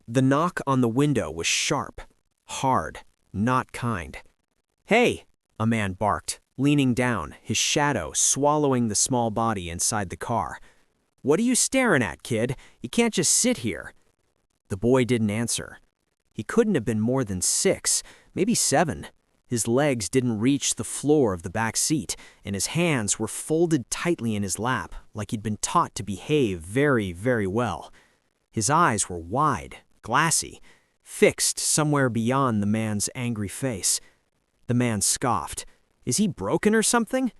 The knock on the window was sharp, hard, not kind. "Hey!" a man barked, leaning down, his shadow swallowing the small body inside the car. "What are you staring at, kid? You can't just sit here." The boy didn't answer. He couldn't have been more than 6, maybe 7. His legs didn't reach the floor of the back seat, and his hands were folded tightly in his lap, like he'd been taught to behave very, very well. His eyes were wide, glassy, fixed somewhere beyond the man's angry face. The man scoffed. "Is he broken or something?"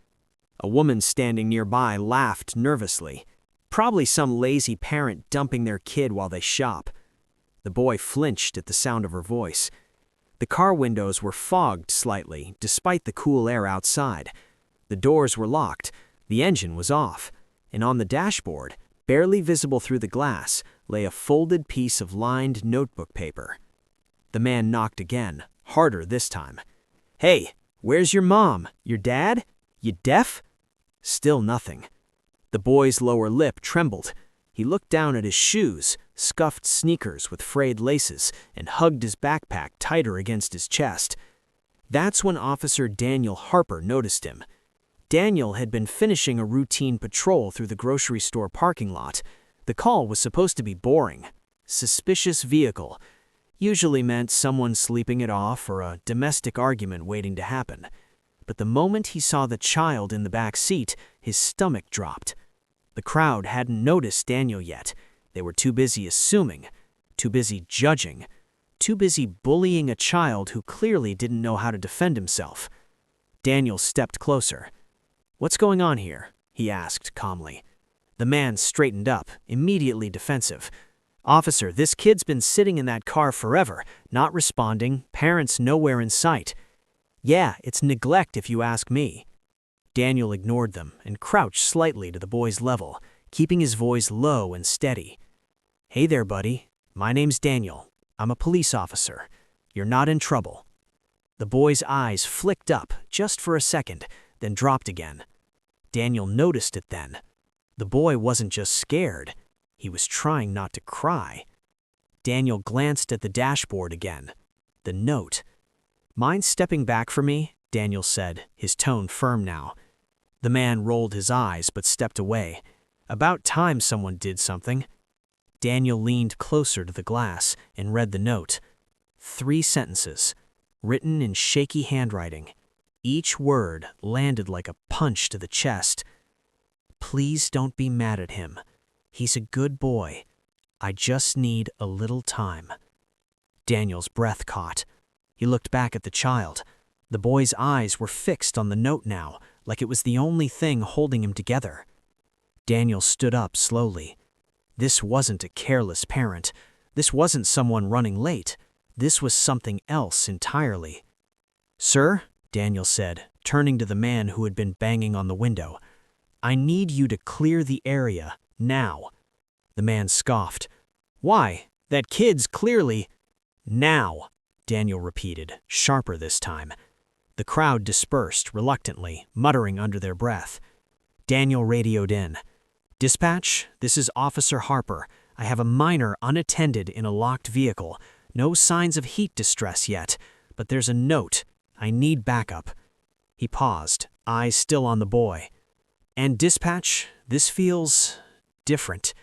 A woman standing nearby laughed nervously. Probably some lazy parent dumping their kid while they shop. The boy flinched at the sound of her voice. The car windows were fogged slightly, despite the cool air outside. The doors were locked, the engine was off, and on the dashboard, barely visible through the glass, lay a folded piece of lined notebook paper. The man knocked again, harder this time. "Hey, where's your mom? Your dad? You deaf?" Still nothing. The boy's lower lip trembled. He looked down at his shoes, scuffed sneakers with frayed laces, and hugged his backpack tighter against his chest. That's when Officer Daniel Harper noticed him. Daniel had been finishing a routine patrol through the grocery store parking lot. The call was supposed to be boring. Suspicious vehicle. Usually meant someone sleeping it off or a domestic argument waiting to happen. But the moment he saw the child in the back seat, his stomach dropped. The crowd hadn't noticed Daniel yet. They were too busy assuming, too busy judging, too busy bullying a child who clearly didn't know how to defend himself. Daniel stepped closer. "What's going on here?" he asked calmly. The man straightened up, immediately defensive. "Officer, this kid's been sitting in that car forever, not responding, parents nowhere in sight." "Yeah, it's neglect if you ask me." Daniel ignored them and crouched slightly to the boy's level, keeping his voice low and steady. "Hey there, buddy. My name's Daniel. I'm a police officer. You're not in trouble." The boy's eyes flicked up just for a second, then dropped again. Daniel noticed it then. The boy wasn't just scared. He was trying not to cry. Daniel glanced at the dashboard again. The note. "Mind stepping back for me?" Daniel said, his tone firm now. The man rolled his eyes but stepped away. About time someone did something. Daniel leaned closer to the glass and read the note. 3 sentences, written in shaky handwriting. Each word landed like a punch to the chest. "Please don't be mad at him. He's a good boy. I just need a little time." Daniel's breath caught. He looked back at the child. The boy's eyes were fixed on the note now, like it was the only thing holding him together. Daniel stood up slowly. This wasn't a careless parent. This wasn't someone running late. This was something else entirely. "Sir," Daniel said, turning to the man who had been banging on the window, "I need you to clear the area, now." The man scoffed. "Why? That kid's clearly—" "Now," Daniel repeated, sharper this time. The crowd dispersed reluctantly, muttering under their breath. Daniel radioed in. "Dispatch, this is Officer Harper. I have a minor unattended in a locked vehicle. No signs of heat distress yet, but there's a note. I need backup." He paused, eyes still on the boy. "And dispatch, this feels different."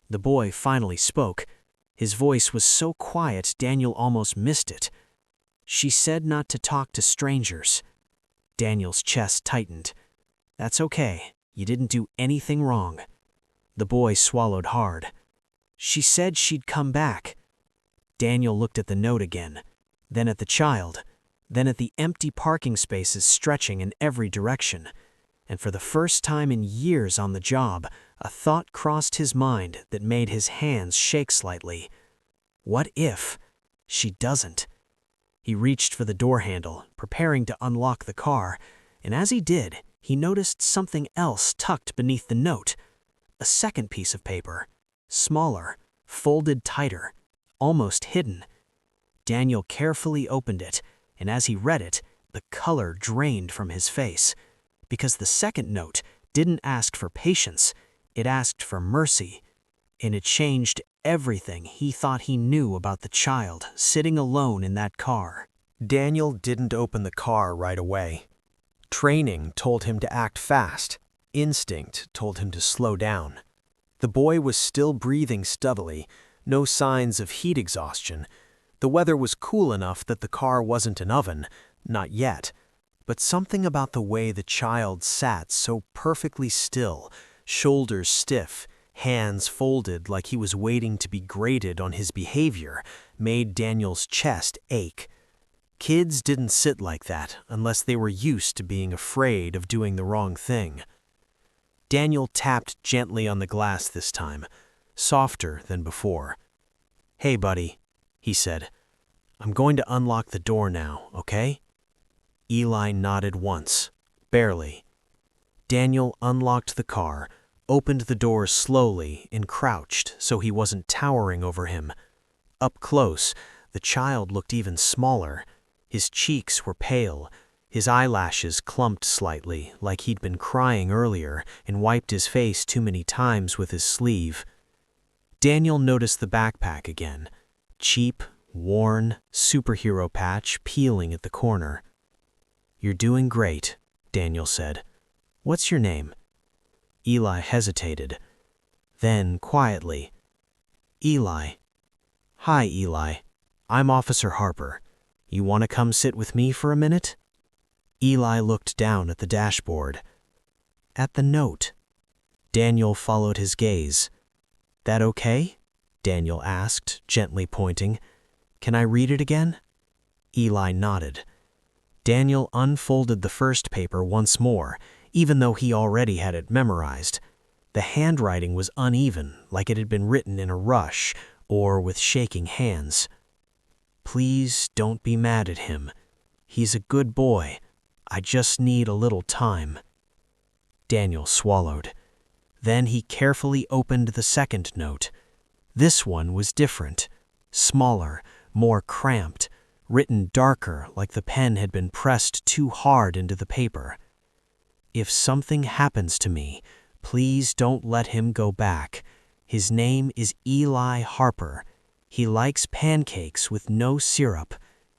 The boy finally spoke. His voice was so quiet Daniel almost missed it. "She said not to talk to strangers." Daniel's chest tightened. "That's okay. You didn't do anything wrong." The boy swallowed hard. "She said she'd come back." Daniel looked at the note again, then at the child, then at the empty parking spaces stretching in every direction. And for the first time in years on the job, a thought crossed his mind that made his hands shake slightly. What if she doesn't? He reached for the door handle, preparing to unlock the car, and as he did, he noticed something else tucked beneath the note. A second piece of paper, smaller, folded tighter, almost hidden. Daniel carefully opened it, and as he read it, the color drained from his face. Because the second note didn't ask for patience, it asked for mercy, and it changed everything he thought he knew about the child sitting alone in that car. Daniel didn't open the car right away. Training told him to act fast. Instinct told him to slow down. The boy was still breathing steadily, no signs of heat exhaustion. The weather was cool enough that the car wasn't an oven, not yet. But something about the way the child sat so perfectly still, shoulders stiff, hands folded like he was waiting to be graded on his behavior, made Daniel's chest ache. Kids didn't sit like that unless they were used to being afraid of doing the wrong thing. Daniel tapped gently on the glass this time, softer than before. "Hey, buddy," he said. "I'm going to unlock the door now, okay?" Eli nodded once, barely. Daniel unlocked the car, opened the door slowly, and crouched so he wasn't towering over him. Up close, the child looked even smaller. His cheeks were pale, his eyelashes clumped slightly, like he'd been crying earlier and wiped his face too many times with his sleeve. Daniel noticed the backpack again. Cheap, worn, superhero patch peeling at the corner. "You're doing great," Daniel said. "What's your name?" Eli hesitated. Then, quietly, "Eli." "Hi, Eli. I'm Officer Harper. You want to come sit with me for a minute?" Eli looked down at the dashboard. "At the note." Daniel followed his gaze. "That okay?" Daniel asked, gently pointing. "Can I read it again?" Eli nodded. Daniel unfolded the first paper once more, even though he already had it memorized. The handwriting was uneven, like it had been written in a rush or with shaking hands. "Please don't be mad at him. He's a good boy. I just need a little time." Daniel swallowed. Then he carefully opened the second note. This one was different, smaller, more cramped, written darker like the pen had been pressed too hard into the paper. "If something happens to me, please don't let him go back. His name is Eli Harper. He likes pancakes with no syrup.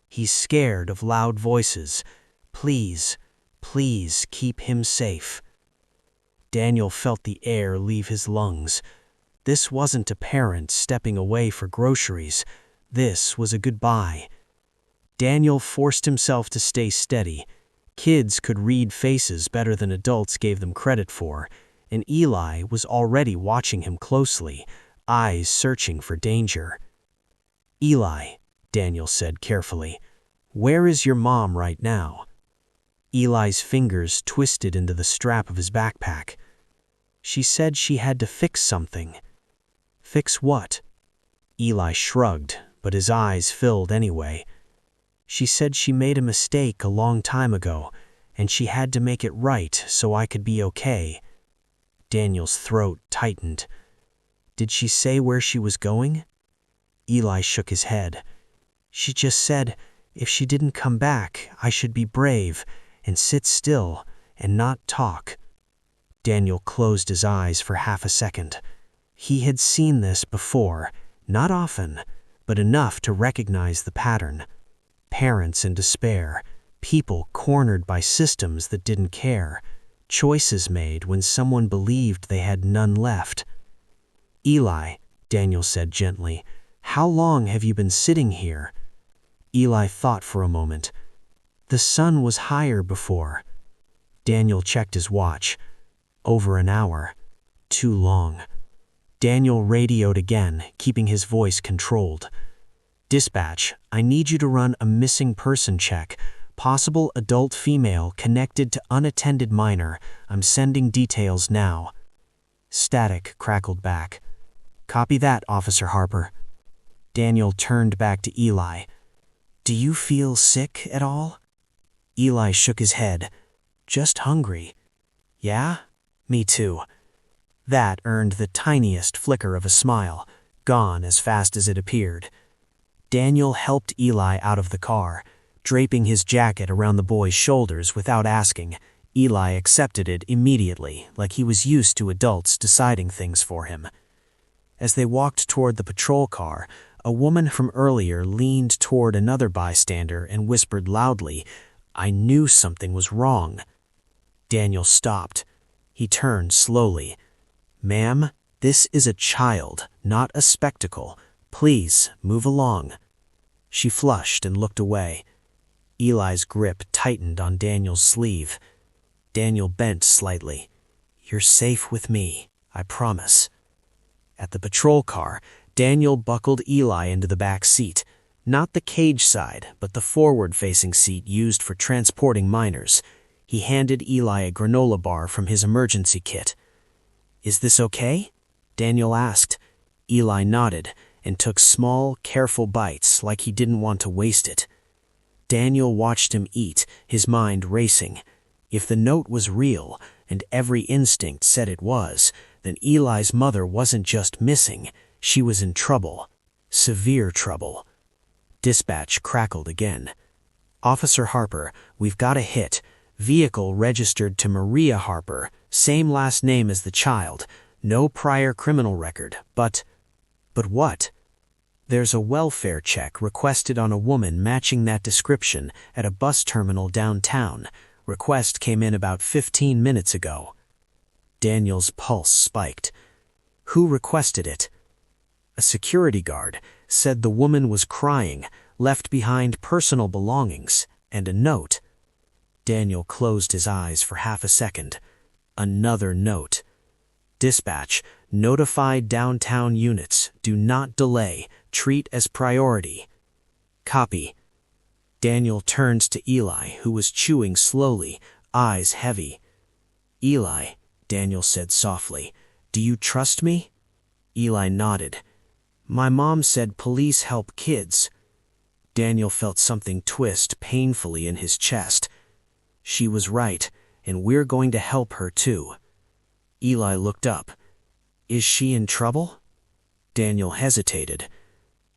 He's scared of loud voices. Please, please keep him safe." Daniel felt the air leave his lungs. This wasn't a parent stepping away for groceries. This was a goodbye. Daniel forced himself to stay steady. Kids could read faces better than adults gave them credit for, and Eli was already watching him closely, eyes searching for danger. "Eli," Daniel said carefully, "where is your mom right now?" Eli's fingers twisted into the strap of his backpack. "She said she had to fix something." "Fix what?" Eli shrugged, but his eyes filled anyway. "She said she made a mistake a long time ago, and she had to make it right so I could be okay." Daniel's throat tightened. "Did she say where she was going?" Eli shook his head. "She just said if she didn't come back, I should be brave and sit still and not talk." Daniel closed his eyes for half a second. He had seen this before, not often, but enough to recognize the pattern. Parents in despair, people cornered by systems that didn't care, choices made when someone believed they had none left. "Eli," Daniel said gently, "how long have you been sitting here?" Eli thought for a moment. "The sun was higher before." Daniel checked his watch. Over an hour. Too long. Daniel radioed again, keeping his voice controlled. "Dispatch, I need you to run a missing person check. Possible adult female connected to unattended minor. I'm sending details now." Static crackled back. "Copy that, Officer Harper." Daniel turned back to Eli. "Do you feel sick at all?" Eli shook his head. "Just hungry." "Yeah? Me too." That earned the tiniest flicker of a smile, gone as fast as it appeared. Daniel helped Eli out of the car, draping his jacket around the boy's shoulders without asking. Eli accepted it immediately, like he was used to adults deciding things for him. As they walked toward the patrol car, a woman from earlier leaned toward another bystander and whispered loudly, "I knew something was wrong." Daniel stopped. He turned slowly. "Ma'am, this is a child, not a spectacle. Please, move along." She flushed and looked away. Eli's grip tightened on Daniel's sleeve. Daniel bent slightly. "You're safe with me, I promise." At the patrol car, Daniel buckled Eli into the back seat, not the cage side, but the forward-facing seat used for transporting minors. He handed Eli a granola bar from his emergency kit. "Is this okay?" Daniel asked. Eli nodded and took small, careful bites like he didn't want to waste it. Daniel watched him eat, his mind racing. If the note was real, and every instinct said it was, then Eli's mother wasn't just missing, she was in trouble. Severe trouble. Dispatch crackled again. "Officer Harper, we've got a hit. Vehicle registered to Maria Harper, same last name as the child. No prior criminal record, but what? There's a welfare check requested on a woman matching that description at a bus terminal downtown. Request came in about 15 minutes ago." Daniel's pulse spiked. "Who requested it?" "A security guard said the woman was crying, left behind personal belongings, and a note." Daniel closed his eyes for half a second. Another note. "Dispatch, notify downtown units. Do not delay. Treat as priority." "Copy." Daniel turned to Eli, who was chewing slowly, eyes heavy. "Eli," Daniel said softly, "do you trust me?" Eli nodded. "My mom said police help kids." Daniel felt something twist painfully in his chest. "She was right, and we're going to help her too." Eli looked up. "Is she in trouble?" Daniel hesitated.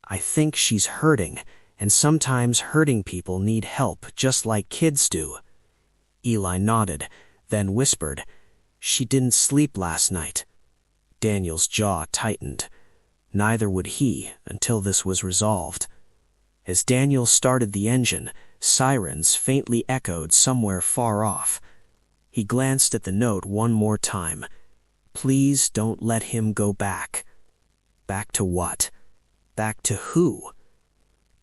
"I think she's hurting, and sometimes hurting people need help just like kids do." Eli nodded, then whispered, "She didn't sleep last night." Daniel's jaw tightened. Neither would he until this was resolved. As Daniel started the engine, sirens faintly echoed somewhere far off. He glanced at the note one more time. Please don't let him go back. Back to what? Back to who?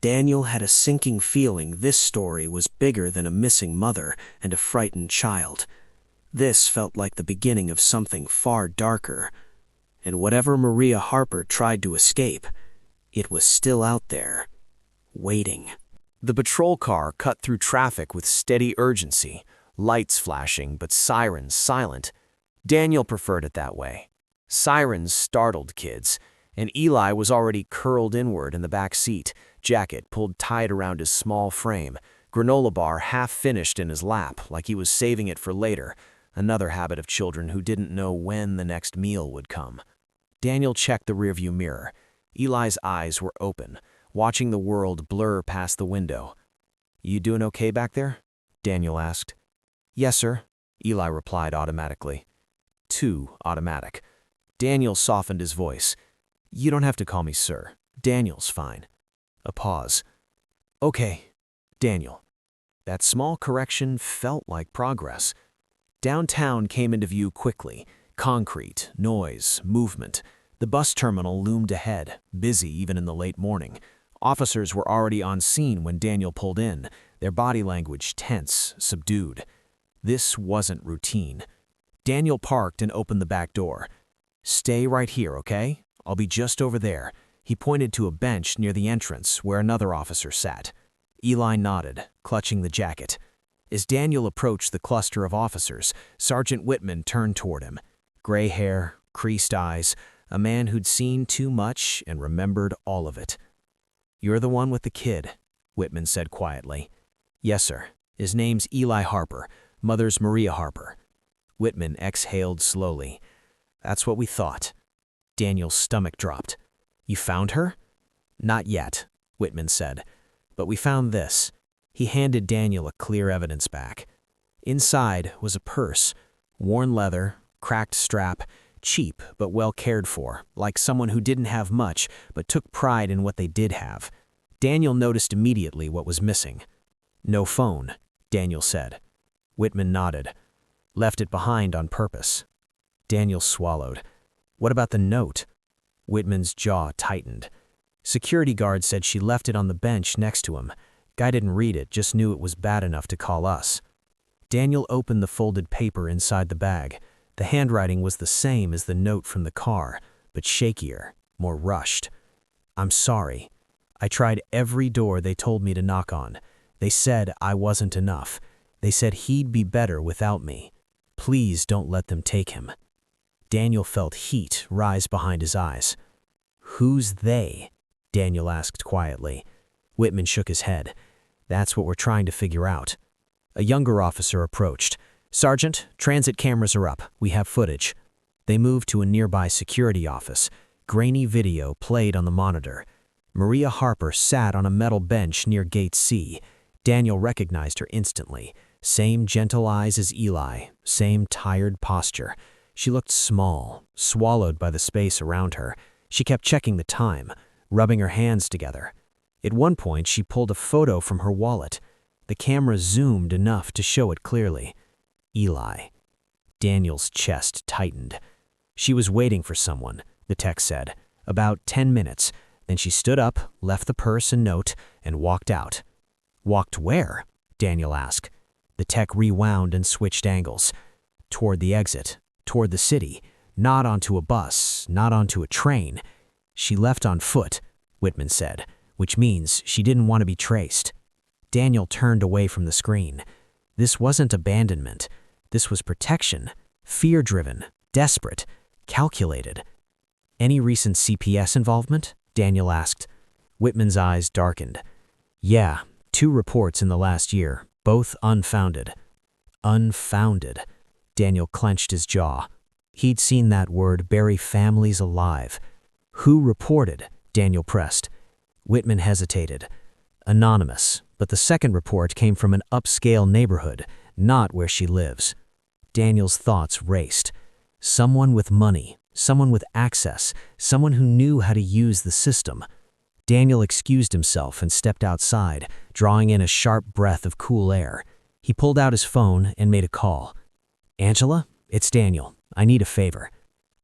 Daniel had a sinking feeling this story was bigger than a missing mother and a frightened child. This felt like the beginning of something far darker. And whatever Maria Harper tried to escape, it was still out there, waiting. The patrol car cut through traffic with steady urgency, lights flashing but sirens silent. Daniel preferred it that way. Sirens startled kids, and Eli was already curled inward in the back seat, jacket pulled tight around his small frame, granola bar half finished in his lap like he was saving it for later, another habit of children who didn't know when the next meal would come. Daniel checked the rearview mirror. Eli's eyes were open, watching the world blur past the window. "You doing okay back there?" Daniel asked. "Yes, sir," Eli replied automatically. Too automatic. Daniel softened his voice. "You don't have to call me sir. Daniel's fine." A pause. "Okay, Daniel." That small correction felt like progress. Downtown came into view quickly. Concrete, noise, movement. The bus terminal loomed ahead, busy even in the late morning. Officers were already on scene when Daniel pulled in, their body language tense, subdued. This wasn't routine. Daniel parked and opened the back door. "Stay right here, okay? I'll be just over there." He pointed to a bench near the entrance where another officer sat. Eli nodded, clutching the jacket. As Daniel approached the cluster of officers, Sergeant Whitman turned toward him. Gray hair, creased eyes, a man who'd seen too much and remembered all of it. "You're the one with the kid," Whitman said quietly. "Yes, sir. His name's Eli Harper, mother's Maria Harper." Whitman exhaled slowly. "That's what we thought." Daniel's stomach dropped. "You found her?" "Not yet," Whitman said. "But we found this." He handed Daniel a clear evidence bag. Inside was a purse, worn leather, cracked strap, cheap but well cared for, like someone who didn't have much but took pride in what they did have. Daniel noticed immediately what was missing. "No phone," Daniel said. Whitman nodded. "Left it behind on purpose." Daniel swallowed. "What about the note?" Whitman's jaw tightened. "Security guard said she left it on the bench next to him. Guy didn't read it, just knew it was bad enough to call us." Daniel opened the folded paper inside the bag. The handwriting was the same as the note from the car, but shakier, more rushed. "I'm sorry. I tried every door they told me to knock on. They said I wasn't enough. They said he'd be better without me. Please don't let them take him." Daniel felt heat rise behind his eyes. "Who's they?" Daniel asked quietly. Whitman shook his head. "That's what we're trying to figure out." A younger officer approached. "Sergeant, transit cameras are up. We have footage." They moved to a nearby security office. Grainy video played on the monitor. Maria Harper sat on a metal bench near Gate C. Daniel recognized her instantly. Same gentle eyes as Eli, same tired posture. She looked small, swallowed by the space around her. She kept checking the time, rubbing her hands together. At one point, she pulled a photo from her wallet. The camera zoomed enough to show it clearly. Eli. Daniel's chest tightened. "She was waiting for someone," the tech said. "About 10 minutes. Then she stood up, left the purse and note, and walked out." "Walked where?" Daniel asked. The tech rewound and switched angles. "Toward the exit, toward the city. Not onto a bus, not onto a train. She left on foot," Whitman said, "which means she didn't want to be traced." Daniel turned away from the screen. This wasn't abandonment. This was protection. Fear-driven, desperate, calculated. "Any recent CPS involvement?" Daniel asked. Whitman's eyes darkened. "Yeah, 2 reports in the last year, both unfounded." Unfounded. Daniel clenched his jaw. He'd seen that word bury families alive. "Who reported?" Daniel pressed. Whitman hesitated. "Anonymous, but the second report came from an upscale neighborhood, not where she lives." Daniel's thoughts raced. Someone with money, someone with access, someone who knew how to use the system. Daniel excused himself and stepped outside, drawing in a sharp breath of cool air. He pulled out his phone and made a call. "Angela, it's Daniel. I need a favor."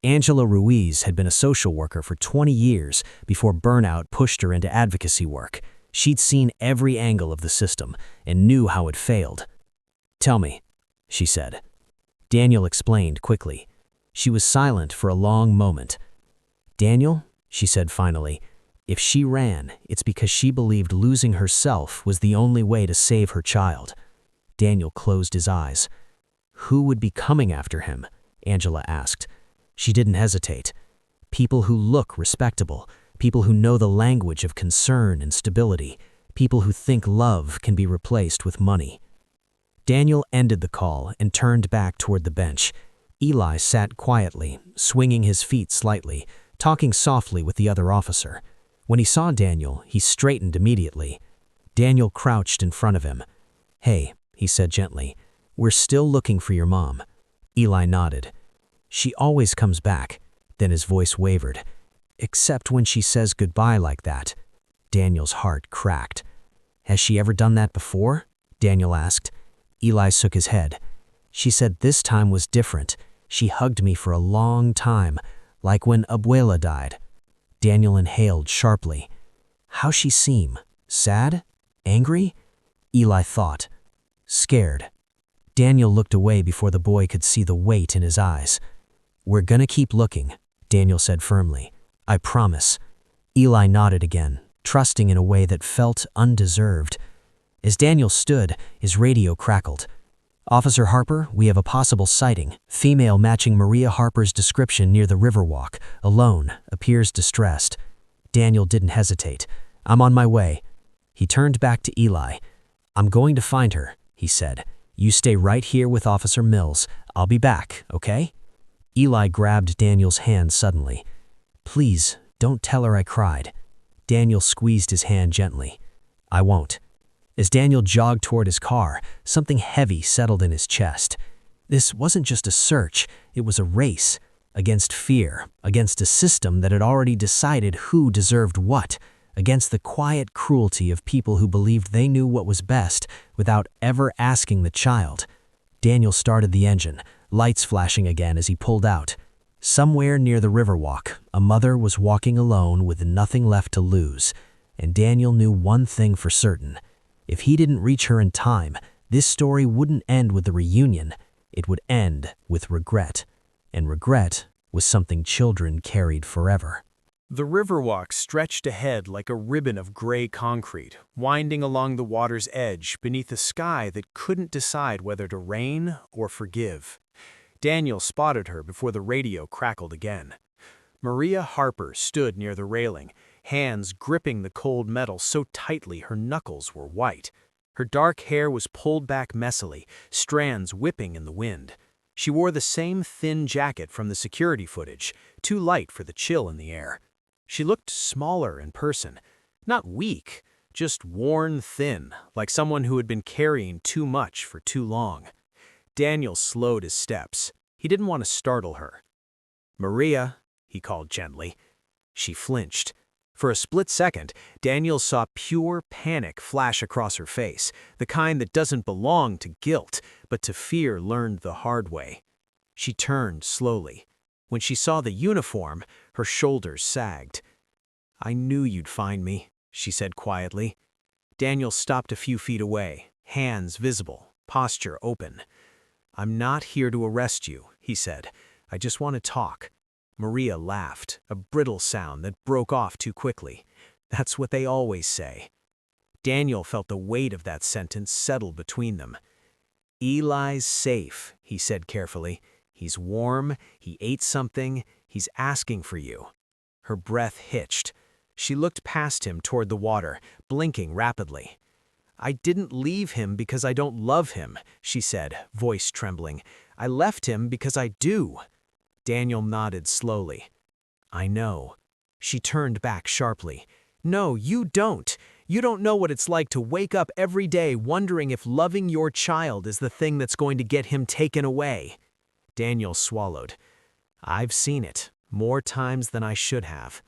Angela Ruiz had been a social worker for 20 years before burnout pushed her into advocacy work. She'd seen every angle of the system and knew how it failed. "Tell me," she said. Daniel explained quickly. She was silent for a long moment. "Daniel," she said finally, "if she ran, it's because she believed losing herself was the only way to save her child." Daniel closed his eyes. "Who would be coming after him?" Angela asked. She didn't hesitate. "People who look respectable, people who know the language of concern and stability, people who think love can be replaced with money." Daniel ended the call and turned back toward the bench. Eli sat quietly, swinging his feet slightly, talking softly with the other officer. When he saw Daniel, he straightened immediately. Daniel crouched in front of him. "Hey," he said gently, "we're still looking for your mom." Eli nodded. "She always comes back." Then his voice wavered. "Except when she says goodbye like that." Daniel's heart cracked. "Has she ever done that before?" Daniel asked. Eli shook his head. "She said this time was different. She hugged me for a long time, like when Abuela died." Daniel inhaled sharply. "How's she seem? Sad? Angry?" Eli thought. "Scared." Daniel looked away before the boy could see the weight in his eyes. "We're gonna keep looking," Daniel said firmly. "I promise." Eli nodded again, trusting in a way that felt undeserved. As Daniel stood, his radio crackled. "Officer Harper, we have a possible sighting. Female matching Maria Harper's description near the Riverwalk. Alone, appears distressed." Daniel didn't hesitate. "I'm on my way." He turned back to Eli. "I'm going to find her," he said. "You stay right here with Officer Mills. I'll be back, okay?" Eli grabbed Daniel's hand suddenly. "Please, don't tell her I cried." Daniel squeezed his hand gently. "I won't." As Daniel jogged toward his car, something heavy settled in his chest. This wasn't just a search, it was a race. against fear, against a system that had already decided who deserved what, against the quiet cruelty of people who believed they knew what was best without ever asking the child. Daniel started the engine, lights flashing again as he pulled out. Somewhere near the Riverwalk, a mother was walking alone with nothing left to lose, and Daniel knew one thing for certain. If he didn't reach her in time, this story wouldn't end with a reunion. It would end with regret. And regret was something children carried forever. The Riverwalk stretched ahead like a ribbon of gray concrete, winding along the water's edge beneath a sky that couldn't decide whether to rain or forgive. Daniel spotted her before the radio crackled again. Maria Harper stood near the railing, hands gripping the cold metal so tightly her knuckles were white. Her dark hair was pulled back messily, strands whipping in the wind. She wore the same thin jacket from the security footage, too light for the chill in the air. She looked smaller in person, not weak, just worn thin, like someone who had been carrying too much for too long. Daniel slowed his steps. He didn't want to startle her. "Maria," he called gently. She flinched. For a split second, Daniel saw pure panic flash across her face, the kind that doesn't belong to guilt, but to fear learned the hard way. She turned slowly. When she saw the uniform, her shoulders sagged. "I knew you'd find me," she said quietly. Daniel stopped a few feet away, hands visible, posture open. "I'm not here to arrest you," he said. "I just want to talk." Maria laughed, a brittle sound that broke off too quickly. "That's what they always say." Daniel felt the weight of that sentence settle between them. "Eli's safe," he said carefully. "He's warm, he ate something, he's asking for you." Her breath hitched. She looked past him toward the water, blinking rapidly. "I didn't leave him because I don't love him," she said, voice trembling. "I left him because I do." Daniel nodded slowly. "I know." She turned back sharply. "No, you don't. You don't know what it's like to wake up every day wondering if loving your child is the thing that's going to get him taken away." Daniel swallowed. "I've seen it, more times than I should have."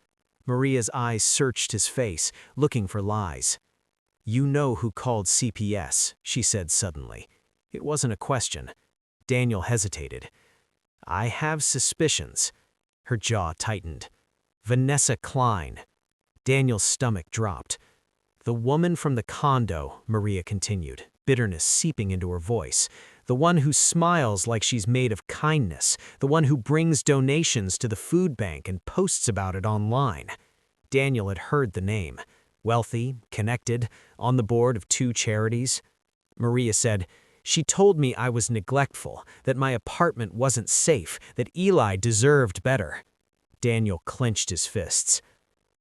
Maria's eyes searched his face, looking for lies. "You know who called CPS," she said suddenly. It wasn't a question. Daniel hesitated. "I have suspicions." Her jaw tightened. "Vanessa Klein." Daniel's stomach dropped. "The woman from the condo," Maria continued, bitterness seeping into her voice. "The one who smiles like she's made of kindness. The one who brings donations to the food bank and posts about it online." Daniel had heard the name. Wealthy, connected, on the board of 2 charities. Maria said, "She told me I was neglectful, that my apartment wasn't safe, that Eli deserved better." Daniel clenched his fists.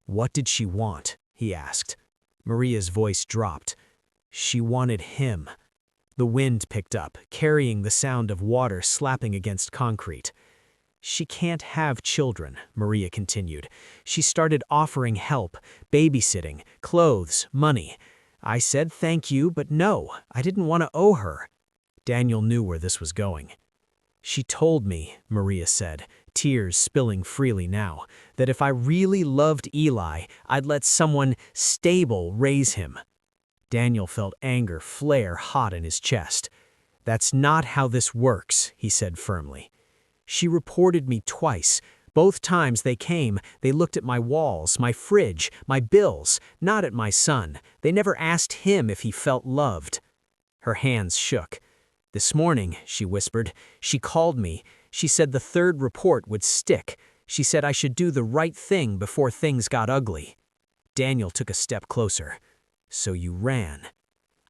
"What did she want?" he asked. Maria's voice dropped. "She wanted him." The wind picked up, carrying the sound of water slapping against concrete. "She can't have children," Maria continued. "She started offering help, babysitting, clothes, money. I said thank you, but no, I didn't want to owe her." Daniel knew where this was going. "She told me," Maria said, tears spilling freely now, "that if I really loved Eli, I'd let someone stable raise him." Daniel felt anger flare hot in his chest. "That's not how this works," he said firmly. "She reported me twice. Both times they came, they looked at my walls, my fridge, my bills, not at my son. They never asked him if he felt loved." Her hands shook. "This morning," she whispered, "she called me. She said the 3rd report would stick. She said I should do the right thing before things got ugly." Daniel took a step closer. "So you ran."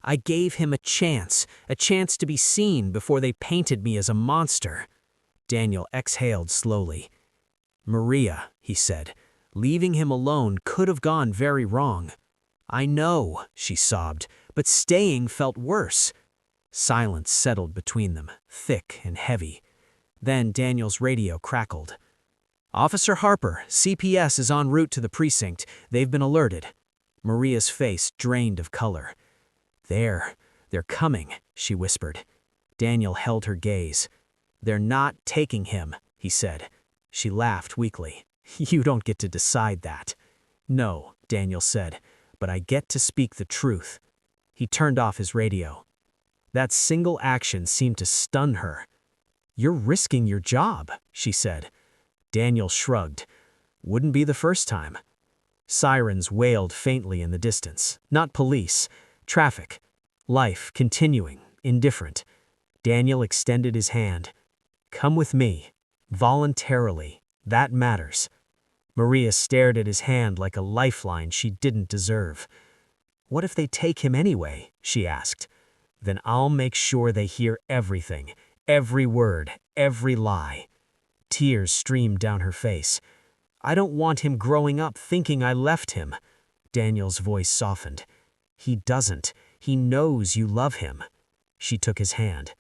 "I gave him a chance to be seen before they painted me as a monster." Daniel exhaled slowly. "Maria," he said, "leaving him alone could have gone very wrong." "I know," she sobbed, "but staying felt worse." Silence settled between them, thick and heavy. Then Daniel's radio crackled. "Officer Harper, CPS is en route to the precinct. They've been alerted." Maria's face drained of color. They're coming," she whispered. Daniel held her gaze. "They're not taking him," he said. She laughed weakly. You don't get to decide that. No, Daniel said, but I get to speak the truth. He turned off his radio. That single action seemed to stun her. You're risking your job, she said. Daniel shrugged. Wouldn't be the first time. Sirens wailed faintly in the distance. Not police. Traffic. Life continuing, indifferent. Daniel extended his hand. Come with me. Voluntarily. That matters. Maria stared at his hand like a lifeline she didn't deserve. What if they take him anyway? She asked. Then I'll make sure they hear everything. Every word. Every lie. Tears streamed down her face. I don't want him growing up thinking I left him. Daniel's voice softened. He doesn't. He knows you love him. She took his hand.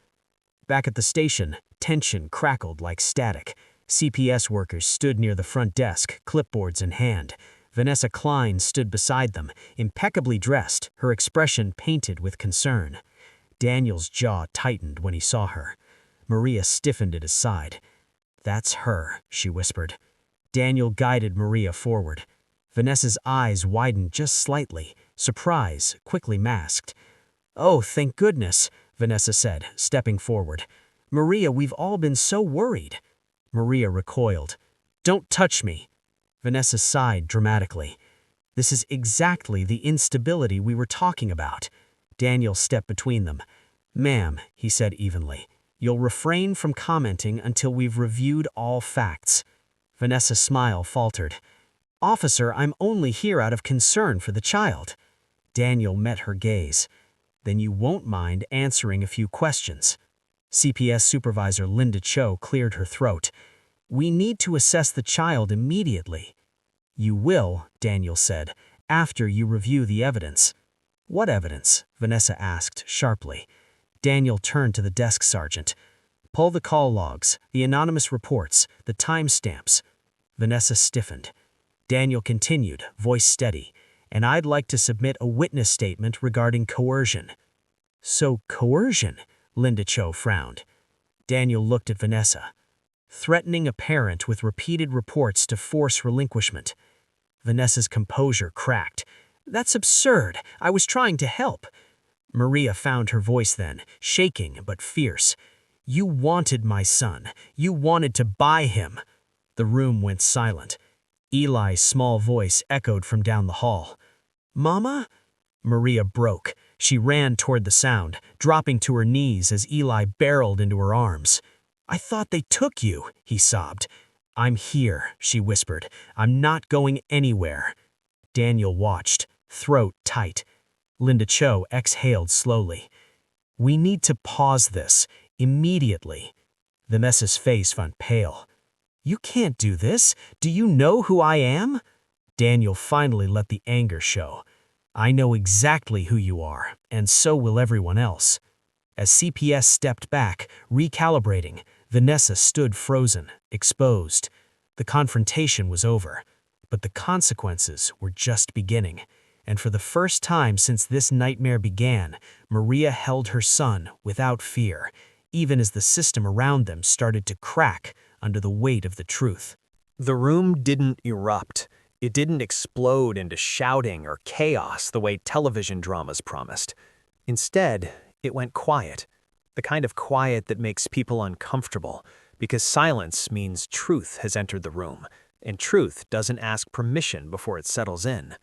Back at the station, tension crackled like static. CPS workers stood near the front desk, clipboards in hand. Vanessa Klein stood beside them, impeccably dressed, her expression painted with concern. Daniel's jaw tightened when he saw her. Maria stiffened at his side. That's her, she whispered. Daniel guided Maria forward. Vanessa's eyes widened just slightly, surprise quickly masked. Oh, thank goodness, Vanessa said, stepping forward. Maria, we've all been so worried. Maria recoiled. Don't touch me. Vanessa sighed dramatically. This is exactly the instability we were talking about. Daniel stepped between them. Ma'am, he said evenly, you'll refrain from commenting until we've reviewed all facts. Vanessa's smile faltered. Officer, I'm only here out of concern for the child. Daniel met her gaze. Then you won't mind answering a few questions. CPS Supervisor Linda Cho cleared her throat. We need to assess the child immediately. You will, Daniel said, after you review the evidence. What evidence? Vanessa asked sharply. Daniel turned to the desk sergeant. Pull the call logs, the anonymous reports, the timestamps. Vanessa stiffened. Daniel continued, voice steady. And I'd like to submit a witness statement regarding coercion. So coercion? Linda Cho frowned. Daniel looked at Vanessa. Threatening a parent with repeated reports to force relinquishment. Vanessa's composure cracked. That's absurd. I was trying to help. Maria found her voice then, shaking but fierce. You wanted my son. You wanted to buy him. The room went silent. Eli's small voice echoed from down the hall. Mama? Maria broke. She ran toward the sound, dropping to her knees as Eli barreled into her arms. I thought they took you, he sobbed. I'm here, she whispered. I'm not going anywhere. Daniel watched, throat tight. Linda Cho exhaled slowly. We need to pause this, immediately. Vanessa's face went pale. You can't do this. Do you know who I am? Daniel finally let the anger show. I know exactly who you are, and so will everyone else. As CPS stepped back, recalibrating, Vanessa stood frozen, exposed. The confrontation was over, but the consequences were just beginning. And for the first time since this nightmare began, Maria held her son without fear, even as the system around them started to crack under the weight of the truth. The room didn't erupt. It didn't explode into shouting or chaos the way television dramas promised. Instead, it went quiet. The kind of quiet that makes people uncomfortable, because silence means truth has entered the room, and truth doesn't ask permission before it settles in.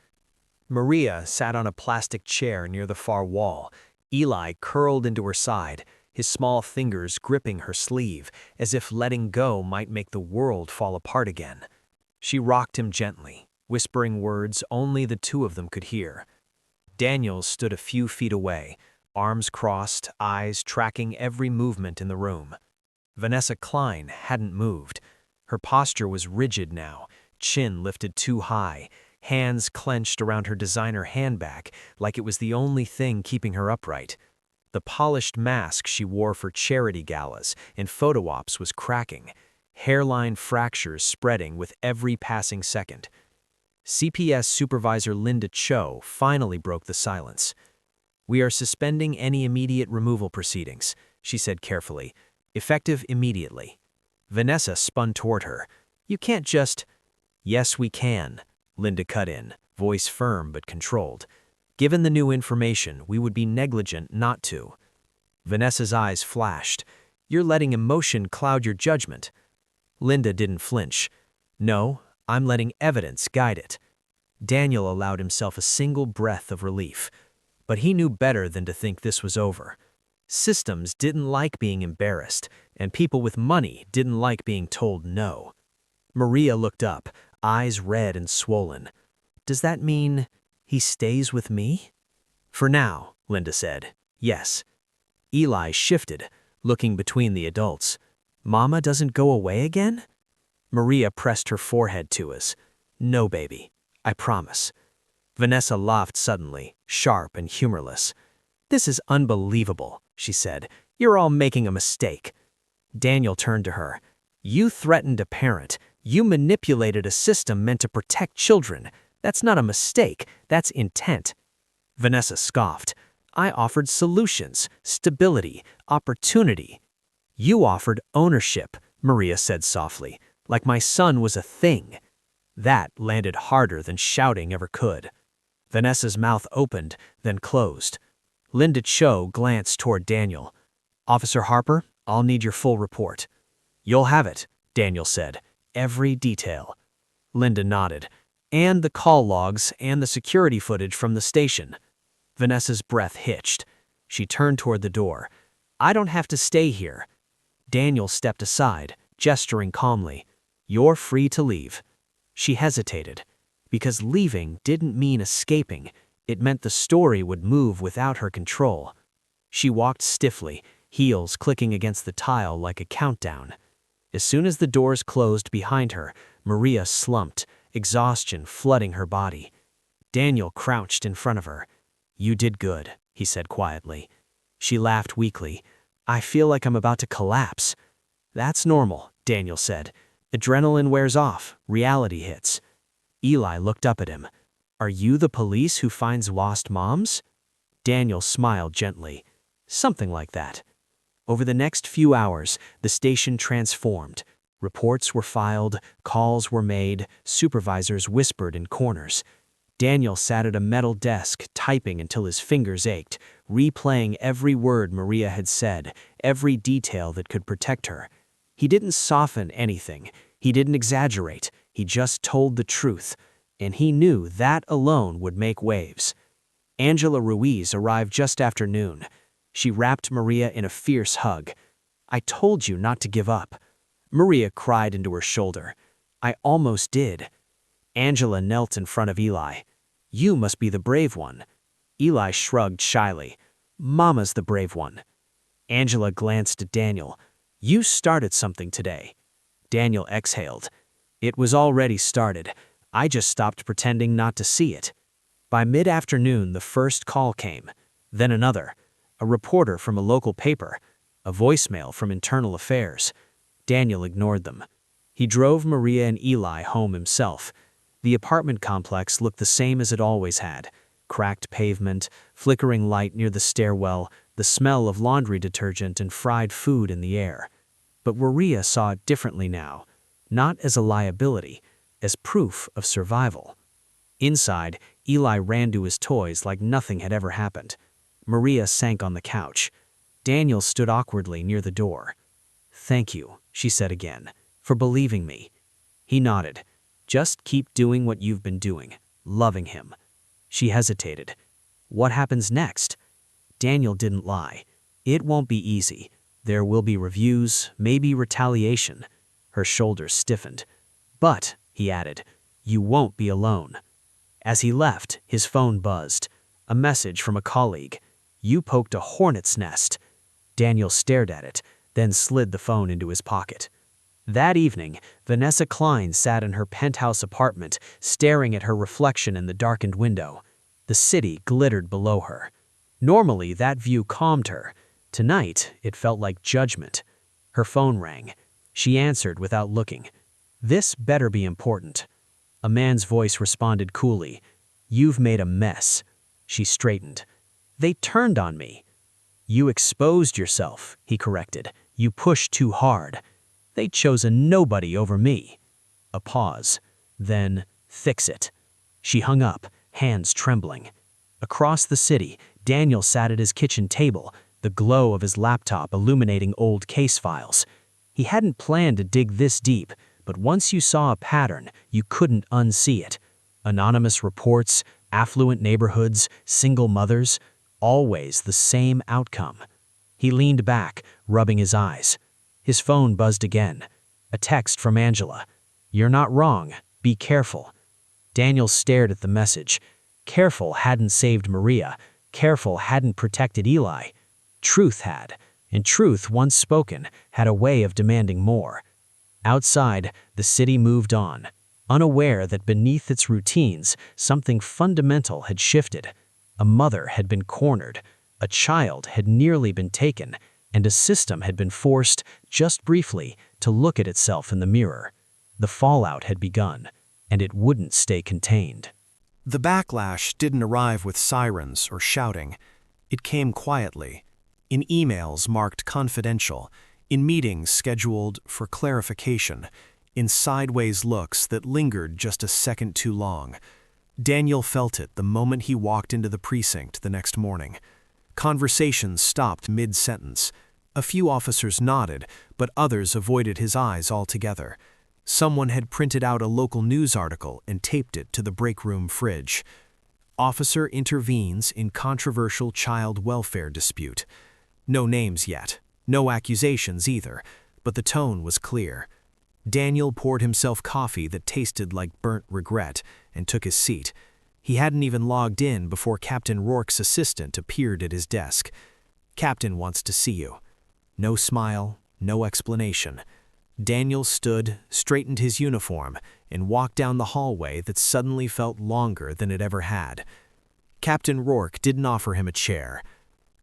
Maria sat on a plastic chair near the far wall, Eli curled into her side, his small fingers gripping her sleeve, as if letting go might make the world fall apart again. She rocked him gently, whispering words only the two of them could hear. Daniel stood a few feet away, arms crossed, eyes tracking every movement in the room. Vanessa Klein hadn't moved. Her posture was rigid now, chin lifted too high, hands clenched around her designer handbag like it was the only thing keeping her upright. The polished mask she wore for charity galas and photo ops was cracking, hairline fractures spreading with every passing second. CPS Supervisor Linda Cho finally broke the silence. We are suspending any immediate removal proceedings, she said carefully, effective immediately. Vanessa spun toward her. You can't just— Yes, we can, Linda cut in, voice firm but controlled. Given the new information, we would be negligent not to. Vanessa's eyes flashed. You're letting emotion cloud your judgment. Linda didn't flinch. No, I'm letting evidence guide it. Daniel allowed himself a single breath of relief. But he knew better than to think this was over. Systems didn't like being embarrassed, and people with money didn't like being told no. Maria looked up, eyes red and swollen. Does that mean he stays with me? For now, Linda said. Yes. Eli shifted, looking between the adults. Mama doesn't go away again? Maria pressed her forehead to us. No, baby. I promise. Vanessa laughed suddenly, sharp and humorless. This is unbelievable, she said. You're all making a mistake. Daniel turned to her. You threatened a parent. You manipulated a system meant to protect children. That's not a mistake. That's intent. Vanessa scoffed. I offered solutions, stability, opportunity. You offered ownership, Maria said softly, like my son was a thing. That landed harder than shouting ever could. Vanessa's mouth opened, then closed. Linda Cho glanced toward Daniel. Officer Harper, I'll need your full report. You'll have it, Daniel said. Every detail. Linda nodded. And the call logs and the security footage from the station. Vanessa's breath hitched. She turned toward the door. I don't have to stay here. Daniel stepped aside, gesturing calmly. You're free to leave. She hesitated. Because leaving didn't mean escaping. It meant the story would move without her control. She walked stiffly, heels clicking against the tile like a countdown. As soon as the doors closed behind her, Maria slumped, exhaustion flooding her body. Daniel crouched in front of her. You did good, he said quietly. She laughed weakly. I feel like I'm about to collapse. That's normal, Daniel said. Adrenaline wears off, reality hits. Eli looked up at him. Are you the police who finds lost moms? Daniel smiled gently. Something like that. Over the next few hours, the station transformed. Reports were filed, calls were made, supervisors whispered in corners. Daniel sat at a metal desk, typing until his fingers ached, replaying every word Maria had said, every detail that could protect her. He didn't soften anything. He didn't exaggerate. He just told the truth. And he knew that alone would make waves. Angela Ruiz arrived just after noon. She wrapped Maria in a fierce hug. I told you not to give up. Maria cried into her shoulder. I almost did. Angela knelt in front of Eli. You must be the brave one. Eli shrugged shyly. Mama's the brave one. Angela glanced at Daniel. You started something today. Daniel exhaled. It was already started. I just stopped pretending not to see it. By mid-afternoon, the first call came. Then another. A reporter from a local paper. A voicemail from Internal Affairs. Daniel ignored them. He drove Maria and Eli home himself. The apartment complex looked the same as it always had. Cracked pavement, flickering light near the stairwell, the smell of laundry detergent and fried food in the air. But Maria saw it differently now. Not as a liability, as proof of survival. Inside, Eli ran to his toys like nothing had ever happened. Maria sank on the couch. Daniel stood awkwardly near the door. Thank you, she said again, for believing me. He nodded. Just keep doing what you've been doing, loving him. She hesitated. What happens next? Daniel didn't lie. It won't be easy. There will be reviews, maybe retaliation. Her shoulders stiffened. But, he added, you won't be alone. As he left, his phone buzzed. A message from a colleague. You poked a hornet's nest. Daniel stared at it, then slid the phone into his pocket. That evening, Vanessa Klein sat in her penthouse apartment, staring at her reflection in the darkened window. The city glittered below her. Normally, that view calmed her. Tonight, it felt like judgment. Her phone rang. She answered without looking. This better be important. A man's voice responded coolly. You've made a mess. She straightened. They turned on me. You exposed yourself, he corrected. You pushed too hard. They chose a nobody over me. A pause. Then, fix it. She hung up, hands trembling. Across the city, Daniel sat at his kitchen table, the glow of his laptop illuminating old case files. He hadn't planned to dig this deep, but once you saw a pattern, you couldn't unsee it. Anonymous reports, affluent neighborhoods, single mothers, always the same outcome. He leaned back, rubbing his eyes. His phone buzzed again. A text from Angela. "You're not wrong. Be careful." Daniel stared at the message. Careful hadn't saved Maria. Careful hadn't protected Eli. Truth had, and truth, once spoken, had a way of demanding more. Outside, the city moved on, unaware that beneath its routines, something fundamental had shifted. A mother had been cornered, a child had nearly been taken, and a system had been forced, just briefly, to look at itself in the mirror. The fallout had begun, and it wouldn't stay contained. The backlash didn't arrive with sirens or shouting. It came quietly, in emails marked confidential, in meetings scheduled for clarification, in sideways looks that lingered just a second too long. Daniel felt it the moment he walked into the precinct the next morning. Conversations stopped mid-sentence. A few officers nodded, but others avoided his eyes altogether. Someone had printed out a local news article and taped it to the break room fridge. Officer intervenes in controversial child welfare dispute. No names yet, no accusations either, but the tone was clear. Daniel poured himself coffee that tasted like burnt regret and took his seat. He hadn't even logged in before Captain Rourke's assistant appeared at his desk. "Captain wants to see you." No smile, no explanation. Daniel stood, straightened his uniform, and walked down the hallway that suddenly felt longer than it ever had. Captain Rourke didn't offer him a chair.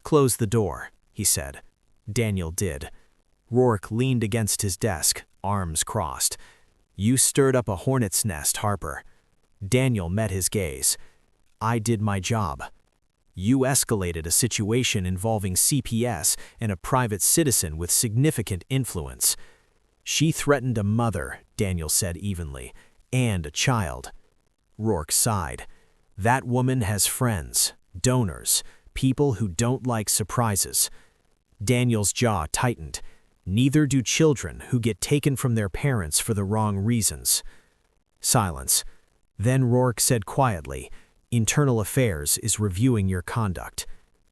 "Close the door," he said. Daniel did. Rourke leaned against his desk, arms crossed. "You stirred up a hornet's nest, Harper." Daniel met his gaze. "I did my job." "You escalated a situation involving CPS and a private citizen with significant influence." "She threatened a mother," Daniel said evenly, "and a child." Rourke sighed. "That woman has friends, donors, people who don't like surprises." Daniel's jaw tightened. "Neither do children who get taken from their parents for the wrong reasons." Silence. Then Rourke said quietly, "Internal Affairs is reviewing your conduct."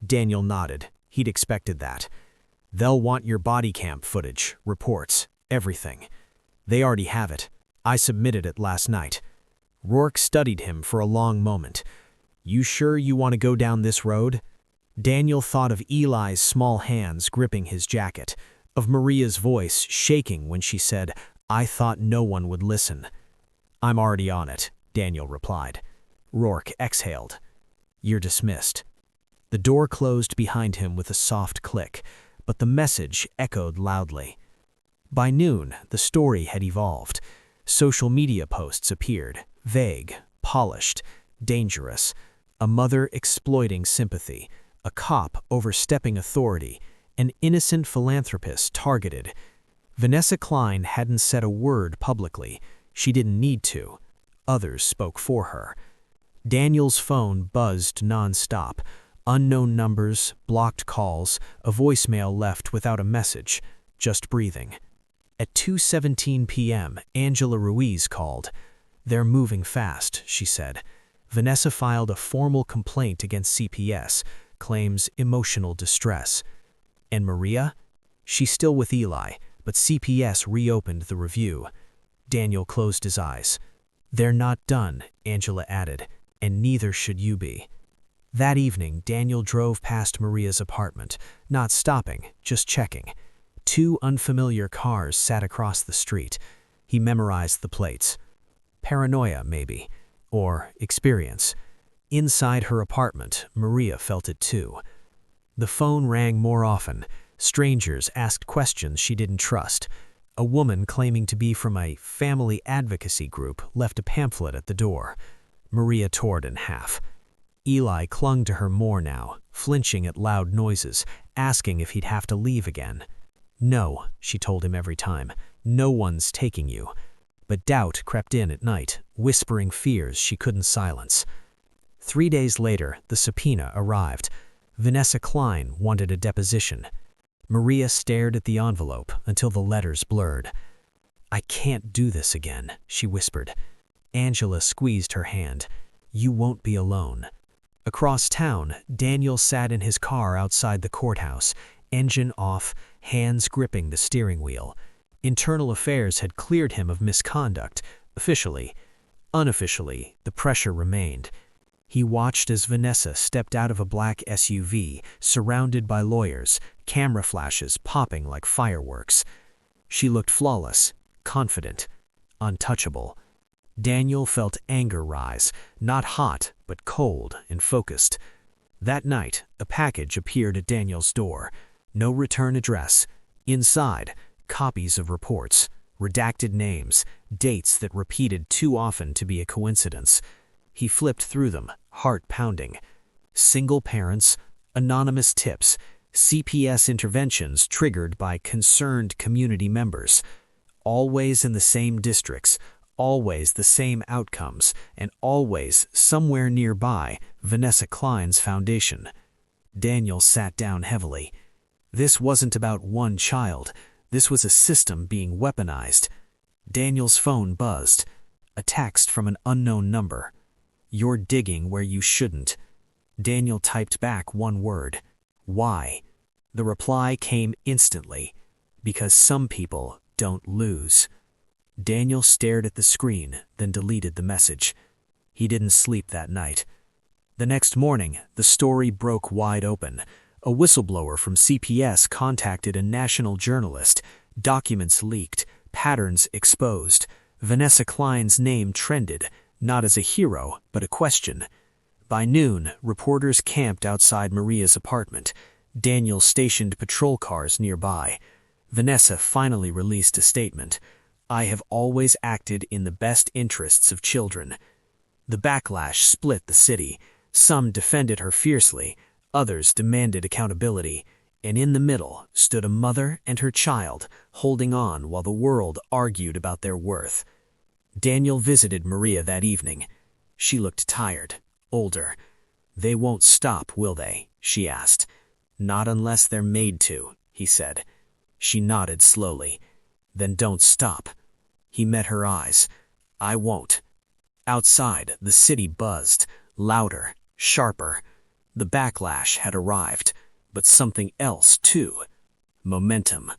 Daniel nodded. He'd expected that. "They'll want your body cam footage, reports, everything. They already have it. I submitted it last night." Rourke studied him for a long moment. "You sure you want to go down this road?" Daniel thought of Eli's small hands gripping his jacket, of Maria's voice shaking when she said, "I thought no one would listen." "I'm already on it," Daniel replied. Rourke exhaled. "You're dismissed." The door closed behind him with a soft click, but the message echoed loudly. By noon, the story had evolved. Social media posts appeared, vague, polished, dangerous. A mother exploiting sympathy, a cop overstepping authority, an innocent philanthropist targeted. Vanessa Klein hadn't said a word publicly. She didn't need to. Others spoke for her. Daniel's phone buzzed nonstop. Unknown numbers, blocked calls, a voicemail left without a message, just breathing. At 2:17 p.m., Angela Ruiz called. "They're moving fast," she said. Vanessa filed a formal complaint against CPS, claims emotional distress. And Maria? She's still with Eli, but CPS reopened the review. Daniel closed his eyes. "They're not done," Angela added, "and neither should you be." That evening, Daniel drove past Maria's apartment, not stopping, just checking. 2 unfamiliar cars sat across the street. He memorized the plates. Paranoia, maybe. Or experience. Inside her apartment, Maria felt it too. The phone rang more often. Strangers asked questions she didn't trust. A woman claiming to be from a family advocacy group left a pamphlet at the door. Maria tore it in half. Eli clung to her more now, flinching at loud noises, asking if he'd have to leave again. "No," she told him every time. "No one's taking you." But doubt crept in at night, whispering fears she couldn't silence. 3 days later, the subpoena arrived. Vanessa Klein wanted a deposition. Maria stared at the envelope until the letters blurred. "I can't do this again," she whispered. Angela squeezed her hand. "You won't be alone." Across town, Daniel sat in his car outside the courthouse, engine off, hands gripping the steering wheel. Internal Affairs had cleared him of misconduct, officially. Unofficially, the pressure remained. He watched as Vanessa stepped out of a black SUV, surrounded by lawyers, camera flashes popping like fireworks. She looked flawless, confident, untouchable. Daniel felt anger rise, not hot, but cold and focused. That night, a package appeared at Daniel's door. No return address. Inside, copies of reports, redacted names, dates that repeated too often to be a coincidence. He flipped through them, heart pounding. Single parents, anonymous tips, CPS interventions triggered by concerned community members. Always in the same districts, always the same outcomes, and always, somewhere nearby, Vanessa Klein's foundation. Daniel sat down heavily. This wasn't about one child. This was a system being weaponized. Daniel's phone buzzed. A text from an unknown number. "You're digging where you shouldn't." Daniel typed back one word. "Why?" The reply came instantly. "Because some people don't lose." Daniel stared at the screen, then deleted the message. He didn't sleep that night. The next morning, the story broke wide open. A whistleblower from CPS contacted a national journalist. Documents leaked, patterns exposed. Vanessa Klein's name trended, not as a hero, but a question. By noon, reporters camped outside Maria's apartment. Daniel stationed patrol cars nearby. Vanessa finally released a statement. "I have always acted in the best interests of children." The backlash split the city. Some defended her fiercely, others demanded accountability, and in the middle stood a mother and her child, holding on while the world argued about their worth. Daniel visited Maria that evening. She looked tired, older. "They won't stop, will they?" she asked. "Not unless they're made to," he said. She nodded slowly. "Then don't stop." He met her eyes. "I won't." Outside, the city buzzed, louder, sharper. The backlash had arrived, but something else too. Momentum.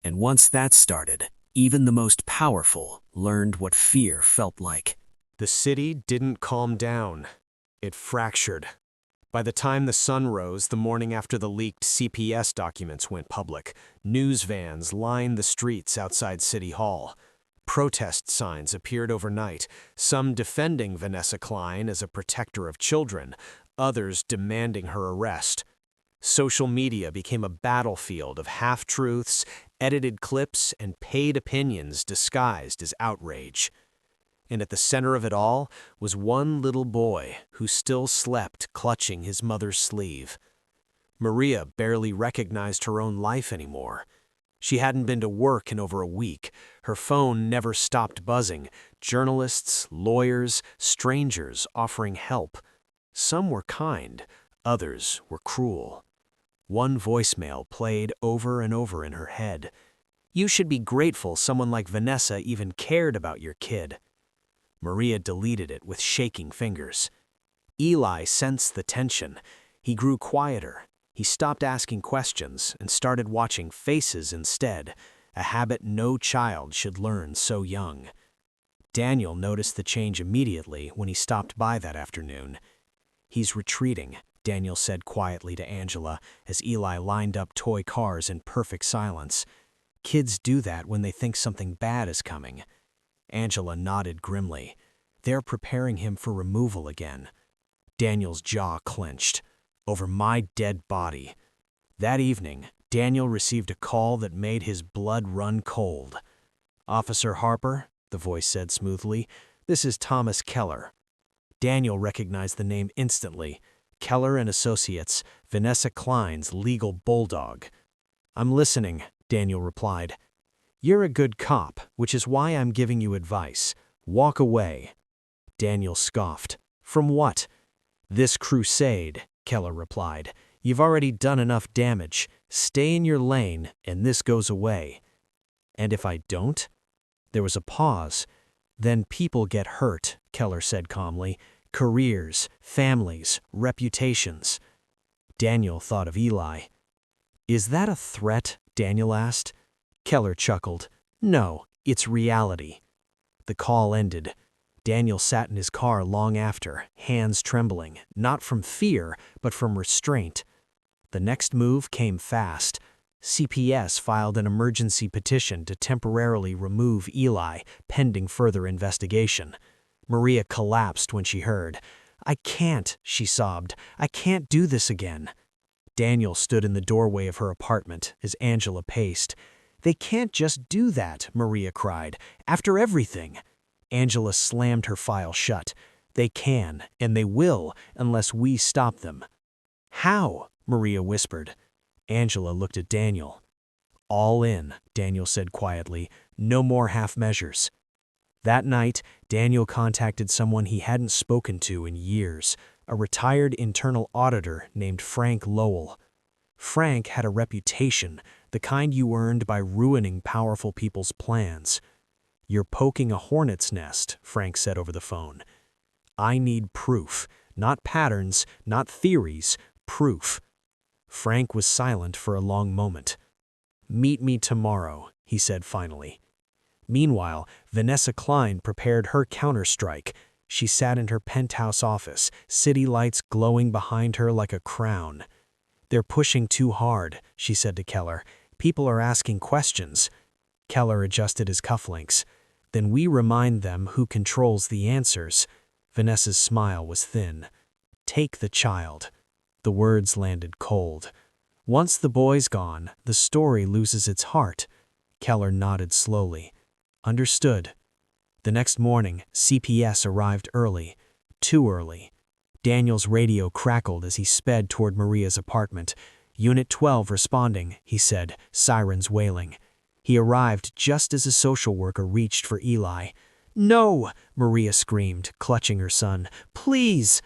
And once that started, even the most powerful learned what fear felt like. The city didn't calm down. It fractured. By the time the sun rose the morning after the leaked CPS documents went public, news vans lined the streets outside City Hall. Protest signs appeared overnight, some defending Vanessa Klein as a protector of children, others demanding her arrest. Social media became a battlefield of half-truths, edited clips, and paid opinions disguised as outrage. And at the center of it all was one little boy who still slept clutching his mother's sleeve. Maria barely recognized her own life anymore. She hadn't been to work in over a week. Her phone never stopped buzzing. Journalists, lawyers, strangers offering help. Some were kind, others were cruel. One voicemail played over and over in her head. "You should be grateful someone like Vanessa even cared about your kid." Maria deleted it with shaking fingers. Eli sensed the tension. He grew quieter. He stopped asking questions and started watching faces instead, a habit no child should learn so young. Daniel noticed the change immediately when he stopped by that afternoon. "He's retreating," Daniel said quietly to Angela as Eli lined up toy cars in perfect silence. "Kids do that when they think something bad is coming." Angela nodded grimly. "They're preparing him for removal again." Daniel's jaw clenched. "Over my dead body." That evening, Daniel received a call that made his blood run cold. "Officer Harper," the voice said smoothly, "this is Thomas Keller." Daniel recognized the name instantly. Keller and Associates, Vanessa Klein's legal bulldog. "I'm listening," Daniel replied. You're a good cop, which is why I'm giving you advice. Walk away. Daniel scoffed. From what? This crusade, Keller replied. You've already done enough damage. Stay in your lane, and this goes away. And if I don't? There was a pause. Then people get hurt, Keller said calmly. Careers, families, reputations. Daniel thought of Eli. Is that a threat? Daniel asked. Keller chuckled. No, it's reality. The call ended. Daniel sat in his car long after, hands trembling, not from fear, but from restraint. The next move came fast. CPS filed an emergency petition to temporarily remove Eli, pending further investigation. Maria collapsed when she heard. I can't, she sobbed. I can't do this again. Daniel stood in the doorway of her apartment as Angela paced. They can't just do that, Maria cried. After everything. Angela slammed her file shut. They can, and they will, unless we stop them. How? Maria whispered. Angela looked at Daniel. All in, Daniel said quietly. No more half measures. That night, Daniel contacted someone he hadn't spoken to in years, a retired internal auditor named Frank Lowell. Frank had a reputation, the kind you earned by ruining powerful people's plans. You're poking a hornet's nest, Frank said over the phone. I need proof, not patterns, not theories, proof. Frank was silent for a long moment. Meet me tomorrow, he said finally. Meanwhile, Vanessa Klein prepared her counterstrike. She sat in her penthouse office, city lights glowing behind her like a crown. They're pushing too hard, she said to Keller. People are asking questions. Keller adjusted his cufflinks. Then we remind them who controls the answers. Vanessa's smile was thin. Take the child. The words landed cold. Once the boy's gone, the story loses its heart. Keller nodded slowly. Understood. The next morning, CPS arrived early. Too early. Daniel's radio crackled as he sped toward Maria's apartment. Unit 12 responding, he said, sirens wailing. He arrived just as a social worker reached for Eli. No! Maria screamed, clutching her son. Please!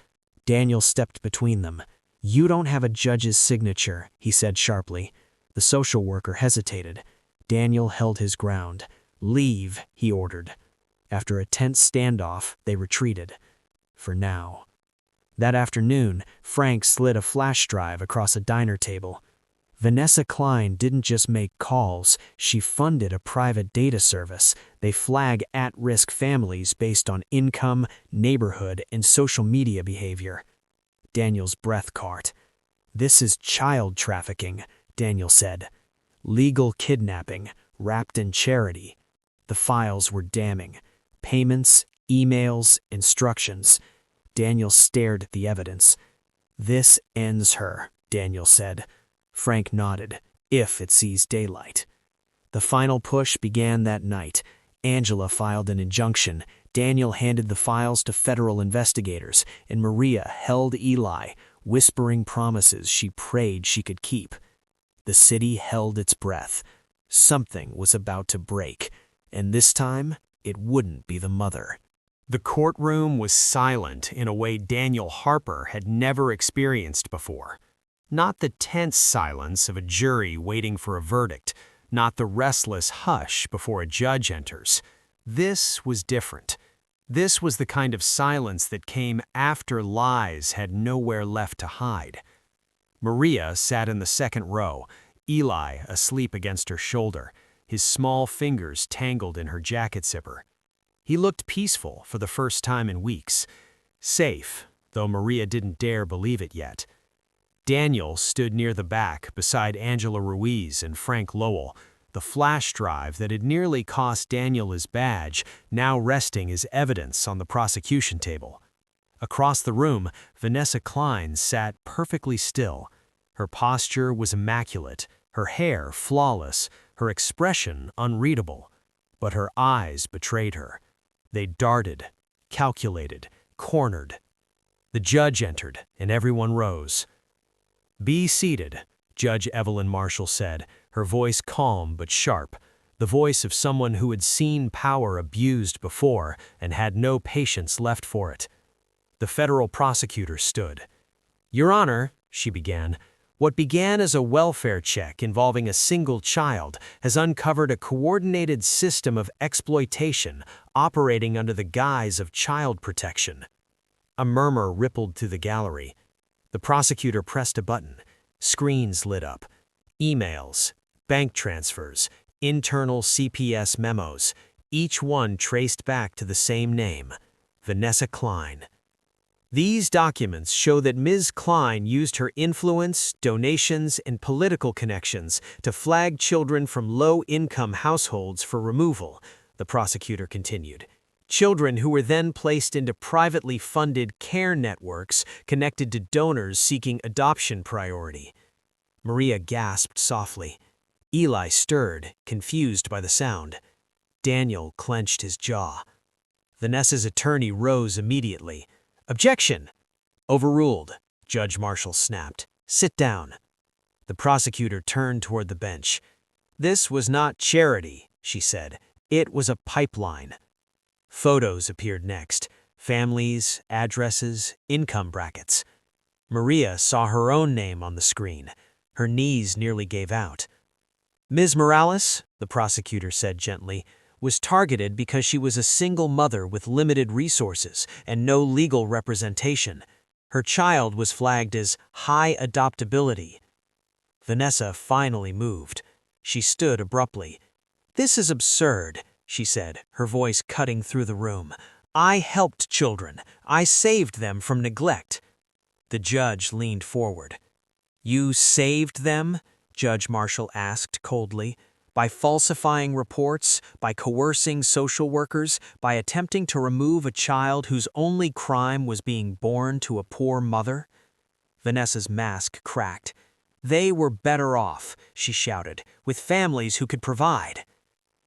Daniel stepped between them. You don't have a judge's signature, he said sharply. The social worker hesitated. Daniel held his ground. Leave, he ordered. After a tense standoff, they retreated. For now. That afternoon, Frank slid a flash drive across a diner table. Vanessa Klein didn't just make calls, she funded a private data service. They flag at-risk families based on income, neighborhood, and social media behavior. Daniel's breath caught. This is child trafficking, Daniel said. Legal kidnapping, wrapped in charity. The files were damning. Payments, emails, instructions. Daniel stared at the evidence. This ends her, Daniel said. Frank nodded, if it sees daylight. The final push began that night. Angela filed an injunction. Daniel handed the files to federal investigators, and Maria held Eli, whispering promises she prayed she could keep. The city held its breath. Something was about to break, and this time it wouldn't be the mother. The courtroom was silent in a way Daniel Harper had never experienced before. Not the tense silence of a jury waiting for a verdict, not the restless hush before a judge enters. This was different. This was the kind of silence that came after lies had nowhere left to hide. Maria sat in the second row, Eli asleep against her shoulder, his small fingers tangled in her jacket zipper. He looked peaceful for the first time in weeks. Safe, though Maria didn't dare believe it yet. Daniel stood near the back beside Angela Ruiz and Frank Lowell, the flash drive that had nearly cost Daniel his badge, now resting as evidence on the prosecution table. Across the room, Vanessa Klein sat perfectly still. Her posture was immaculate, her hair flawless, her expression unreadable. But her eyes betrayed her. They darted, calculated, cornered. The judge entered, and everyone rose. Be seated, Judge Evelyn Marshall said, her voice calm but sharp. the voice of someone who had seen power abused before and had no patience left for it. The federal prosecutor stood. "Your Honor," she began, "what began as a welfare check involving a single child has uncovered a coordinated system of exploitation operating under the guise of child protection." A murmur rippled through the gallery. The prosecutor pressed a button. Screens lit up. Emails, bank transfers, internal CPS memos, each one traced back to the same name, Vanessa Klein. These documents show that Ms. Klein used her influence, donations, and political connections to flag children from low-income households for removal, the prosecutor continued. Children who were then placed into privately funded care networks connected to donors seeking adoption priority. Maria gasped softly. Eli stirred, confused by the sound. Daniel clenched his jaw. Vanessa's attorney rose immediately. "Objection!" "Overruled," Judge Marshall snapped. "Sit down." The prosecutor turned toward the bench. "This was not charity," she said. "It was a pipeline." Photos appeared next. Families, addresses, income brackets. Maria saw her own name on the screen. Her knees nearly gave out. "Ms. Morales," the prosecutor said gently, "was targeted because she was a single mother with limited resources and no legal representation. Her child was flagged as high adoptability." Vanessa finally moved. She stood abruptly. "This is absurd," she said, her voice cutting through the room. "I helped children. I saved them from neglect." The judge leaned forward. "You saved them?" Judge Marshall asked coldly. "By falsifying reports, by coercing social workers, by attempting to remove a child whose only crime was being born to a poor mother?" Vanessa's mask cracked. "They were better off," she shouted, "with families who could provide."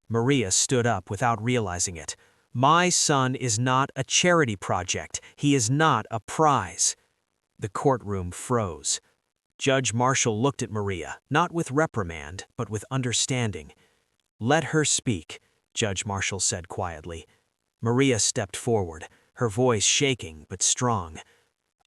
Maria stood up without realizing it. "My son is not a charity project. He is not a prize." The courtroom froze. Judge Marshall looked at Maria, not with reprimand, but with understanding. "Let her speak," Judge Marshall said quietly. Maria stepped forward, her voice shaking but strong.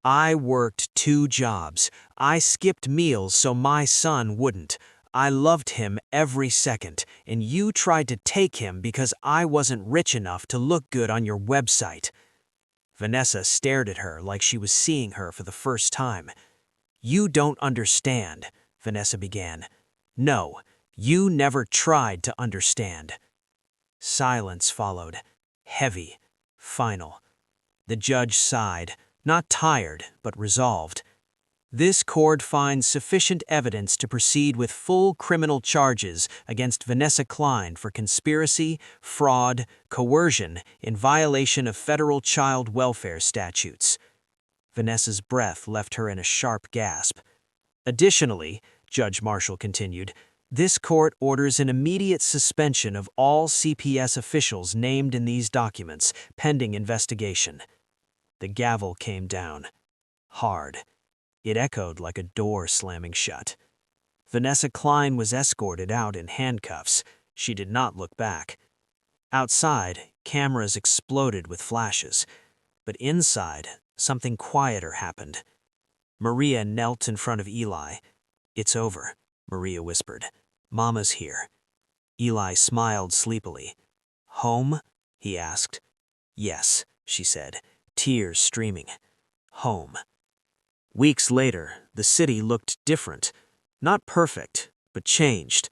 "I worked 2 jobs. I skipped meals so my son wouldn't. I loved him every second, and you tried to take him because I wasn't rich enough to look good on your website." Vanessa stared at her like she was seeing her for the first time. "You don't understand," Vanessa began. "No, you never tried to understand." Silence followed, heavy, final. The judge sighed, not tired, but resolved. "This court finds sufficient evidence to proceed with full criminal charges against Vanessa Klein for conspiracy, fraud, coercion, in violation of federal child welfare statutes." Vanessa's breath left her in a sharp gasp. "Additionally," Judge Marshall continued, "this court orders an immediate suspension of all CPS officials named in these documents, pending investigation." The gavel came down. Hard. It echoed like a door slamming shut. Vanessa Klein was escorted out in handcuffs. She did not look back. Outside, cameras exploded with flashes. But inside, something quieter happened. Maria knelt in front of Eli. "It's over," Maria whispered. "Mama's here." Eli smiled sleepily. "Home?" he asked. "Yes," she said, tears streaming. "Home." Weeks later, the city looked different. Not perfect, but changed.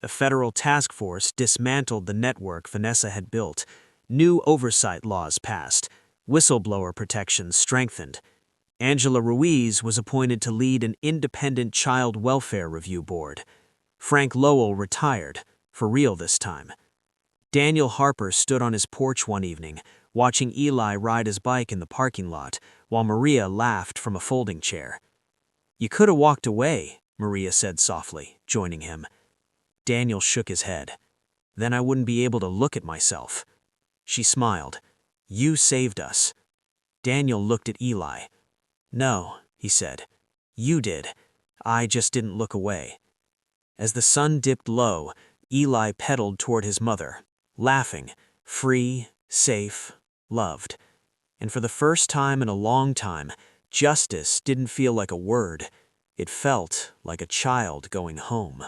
A federal task force dismantled the network Vanessa had built. New oversight laws passed. Whistleblower protections strengthened. Angela Ruiz was appointed to lead an independent child welfare review board. Frank Lowell retired, for real this time. Daniel Harper stood on his porch one evening, watching Eli ride his bike in the parking lot, while Maria laughed from a folding chair. "You could have walked away," Maria said softly, joining him. Daniel shook his head. "Then I wouldn't be able to look at myself." She smiled. "You saved us." Daniel looked at Eli. "No," he said. "You did. I just didn't look away." As the sun dipped low, Eli pedaled toward his mother, laughing, free, safe, loved. And for the first time in a long time, justice didn't feel like a word. It felt like a child going home.